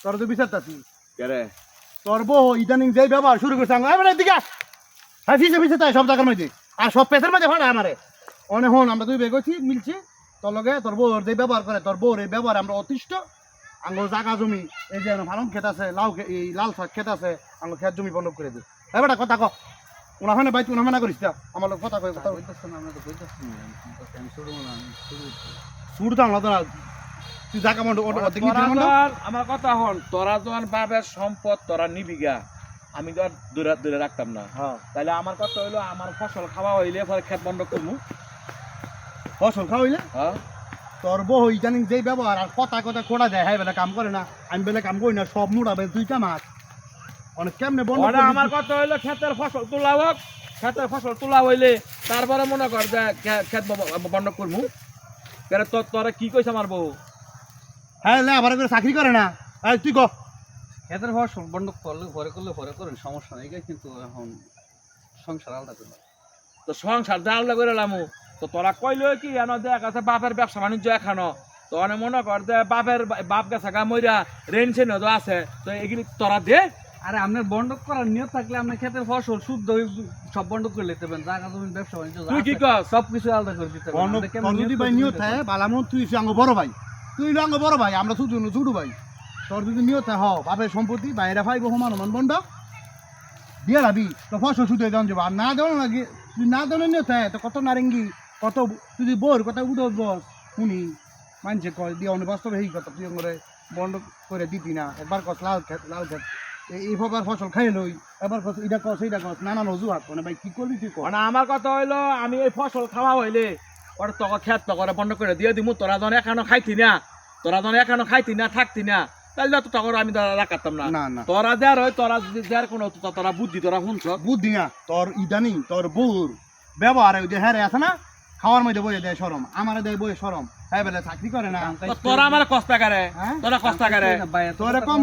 তোর তো বিচারতাছি কেরে তোর বউ ইদানিং যে ব্যবহার শুরু করছে দিকে হ্যাঁ ফিসে ফিসে তাই সব জায়গার মধ্যে আর সব পেটের মধ্যে ভাড়া আমারে অনেক হন আমরা তুই বেগছি মিলছি তোর লগে তোর বউর যে ব্যবহার করে তোর বউর এই ব্যবহার আমরা অতিষ্ঠ আঙ্গুর জাগা জমি এই যে ভালন ক্ষেত আছে এই লাল শাক ক্ষেত আছে আঙ্গুর ক্ষেত জমি বন্ধ করে দিই এবারটা কথা ক উনাখানে বাইতে উনাখানা করিস না আমার লোক কথা কই কথা শুরু তো আমরা তো তুই জাগা মন্ড অর্ধেক আমার কথা হল তোরা যখন বাপের সম্পদ তোরা নিবিগা আমি তো আর দূরে দূরে রাখতাম না তাহলে আমার কথা হইলো আমার ফসল খাওয়া হইলে পরে ক্ষেত বন্ধ করবো ফসল খাওয়া হইলে তোর বউ ইদানিং যেই ব্যবহার আর কথা কথা কোড়া দেয় হ্যাঁ বেলা কাম করে না আমি বেলা কাম করি না সব মুড়াবে দুইটা মাছ অনেক কেমনে বন্ধ আমার কথা হইলো ক্ষেতের ফসল তোলা হোক ক্ষেতের ফসল তোলা হইলে তারপরে মনে কর যে ক্ষেত বন্ধ করবো তোরা কি কইছে আমার বউ হ্যাঁ আবার করে চাকরি করে না তুই ক ক্ষেতের ফসল বন্ধ করলে পরে করেন সমস্যা নেই কিন্তু এখন সংসার আলাদা করে তো সংসার আলাদা করে লামু তো তোরা কইলো কি এনো দেখ আছে বাপের ব্যবসা বাণিজ্য এখানো তো অনেক মনে কর যে বাপ গেছে গা মইরা রেন সেন আছে তো এগুলি তোরা দে আরে আপনার বন্ধ করার নিয়ত থাকলে আপনার ক্ষেতের ফসল শুদ্ধ সব বন্ধ করে নিতে পারেন জায়গা জমি ব্যবসা বাণিজ্য তুই কি কর সবকিছু আলাদা করে দিতে পারেন যদি ভাই নিয়ত থাকে বালামন তুই আঙ্গ বড় ভাই তুই আঙ্গ বড় ভাই আমরা ছোট ভাই তোর যদি নিয়ত থাকে বাপের সম্পত্তি বাইরে ভাই সমান সমান বন্ধ দিয়ে যাবি তো ফসল শুধু দেওয়া যাবো আর না দেওয়া লাগে তুই না দেওয়ার নিয়ত থাকে তো কত নারেঙ্গি কত তুই বোর কথা উঠো বস শুনি মানছে কয় দিয়ে অনেক বাস্তবে এই কথা তুই করে বন্ধ করে দিতি না একবার কস লাল খেত এই প্রকার ফসল খাই লই এবার কস এটা কস এইটা কস নানান অজুহাত মানে ভাই কি করবি তুই মানে আমার কথা হইলো আমি এই ফসল খাওয়া হইলে ওর তোকে ক্ষেত তোকে বন্ধ করে দিয়ে দিমু তোরা যখন এখানো খাইতি না থাকতি না তাহলে তো তখন আমি রাখাতাম না তোরা দেয়ার হয় তোরা দেয়ার কোনো তোরা বুদ্ধি তোরা শুনছ বুদ্ধি না তোর ইদানিং তোর বউর ব্যবহার ওই যে হ্যাঁ আছে না খাওয়ার মধ্যে বইয়ে দেয় সরম আমার দেয় বইয়ে সরম তাই বলে চাকরি করে না তোরা আমার কষ্ট করে তোরা কষ্ট করে তোরা কম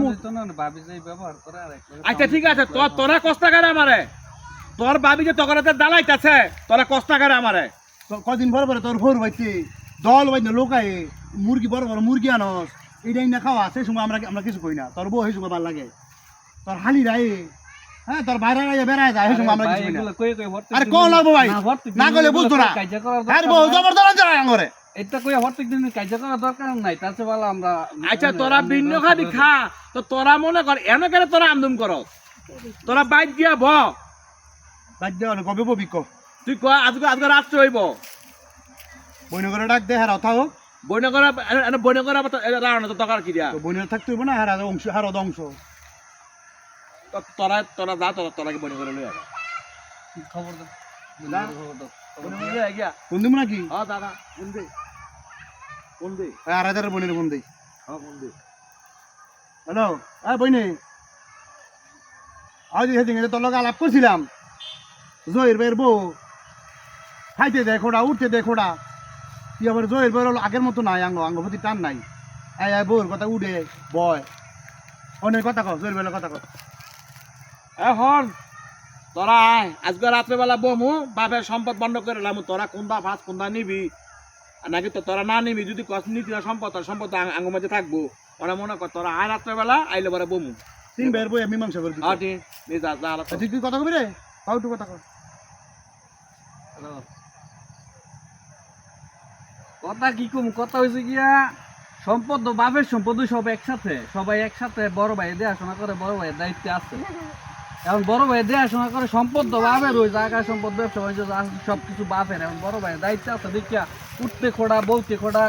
ভাবি যে ব্যবহার করে আচ্ছা ঠিক আছে তোরা কষ্ট করে আমারে তোর ভাবি যে তোর দালাইতেছে তোরা কষ্ট করে আমারে কদিন পরে পরে তোর ভোর বাইতে দল বাইতে লোকায় মুরগি বড় বড় মুরগি আনস এইটাই না খাওয়া সেই সময় আমরা কিছু কই না তোর বউ সেই সময় ভালো লাগে তোর হালি রায় হ্যাঁ তোর বাইরে বেড়ায় যায় সেই সময় আমরা কিছু কই না আরে কোন লাগবো ভাই না গলে বুঝতো না আরে বউ জবরদস্ত যায় আঙ্গরে এটা কই প্রত্যেক দিন কাজে করার দরকার নাই তার চেয়ে ভালো আমরা আচ্ছা তোরা ভিন্ন খাবি খা তো তোরা মনে কর এনে করে তোরা আমদম কর তোরা বাইক দিয়া কবে ববি ক তুই ক আজকে রাত্রে হইব বইনগরে ডাক দে হারা থাও বইনগর রাওনা তো দরকার কি দিয়া বইনগর থাকতে হইব না হারা অংশ হারা অংশ তোরা যা তোরা কি বইনগরে লই আবা খবর দে বইনগরে গিয়া কোন দিম নাকি দাদা কোন দে আর হাজার বইনের কোন দে কোন দে হ্যালো বইনে আজ হেদিন তোর লগে আলাপ করছিলাম জয়ের ভাইয়ের বউ খাইতে দেয় খোড়া উঠতে দেয় খোড়া তুই আবার জয়ের ভাইয়ের আগের মতো নাই আঙ্গপতি টান নাই বউর কথা উঠে বয় অনেক কথা কর জয়ের ভাইয়ের কথা কর এখন তোরা আয় আজকে রাত্রেবেলা বমু বাপের সম্পদ বন্ধ করে লামু তোরা কোনটা ভাত কোনটা নিবি নাকি তো তোরা না নিবি যদি কষ্ট নিতি না সম্পদ আঙ্গ মাঝে থাকবো ওরা মনে কর তোরা আয় রাত্রেবেলা আইলে পরে বমু তিন ভাইয়ের বই মীমাংসা করবি তুই কথা কবি রে পাউটু কথা কর কথা কি কম কথা হয়েছে গিয়া সম্পদ বাপের সম্পদ সবাই একসাথে বড় ভাই দেখাশোনা করে বড় ভাইয়ের দায়িত্বে আছে এখন বড় ভাই দেখাশোনা করে সম্পদ বাপের ওই জায়গা সম্পদ ব্যবসা বাণিজ্য সবকিছু বাপের এখন বড় ভাইয়ের দায়িত্বে আছে দেখিয়া উঠতে খোড়া বলতে খোড়া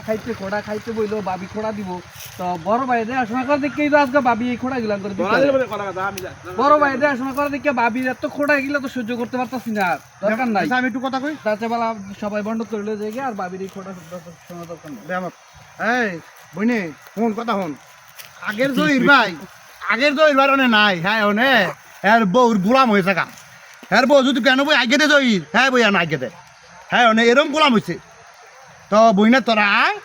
খাইতে বইলো বাবি খোড়া দিব তো বড় ভাই দেখাশোনা করে দেখেই তো আজকে বাবি এই খোড়া গিলাম করে বড় ভাই দেখাশোনা করে দেখে বাবির এত খোড়া গিলা তো সহ্য করতে পারতাছি না দরকার নাই আমি একটু কথা কই তাতে বেলা সবাই বন্ধ করে লয়ে যাই আর বাবির এই খোড়া শোনা দরকার নাই এই বইনে ফোন কথা হন আগের জহির ভাই অনে নাই হ্যাঁ অনে হ্যাঁ বউর গোলাম হয়েছে গা হ্যাঁ বউ যদি কেন বই আগে দে জহির হ্যাঁ বই আর আগে দে হ্যাঁ অনে এরকম গোলাম হয়েছে তো বইনে তোরা আয়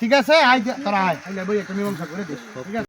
ঠিক আছে আয় তোরা আয় বই একটা মীমাংসা করে দিস ঠিক আছে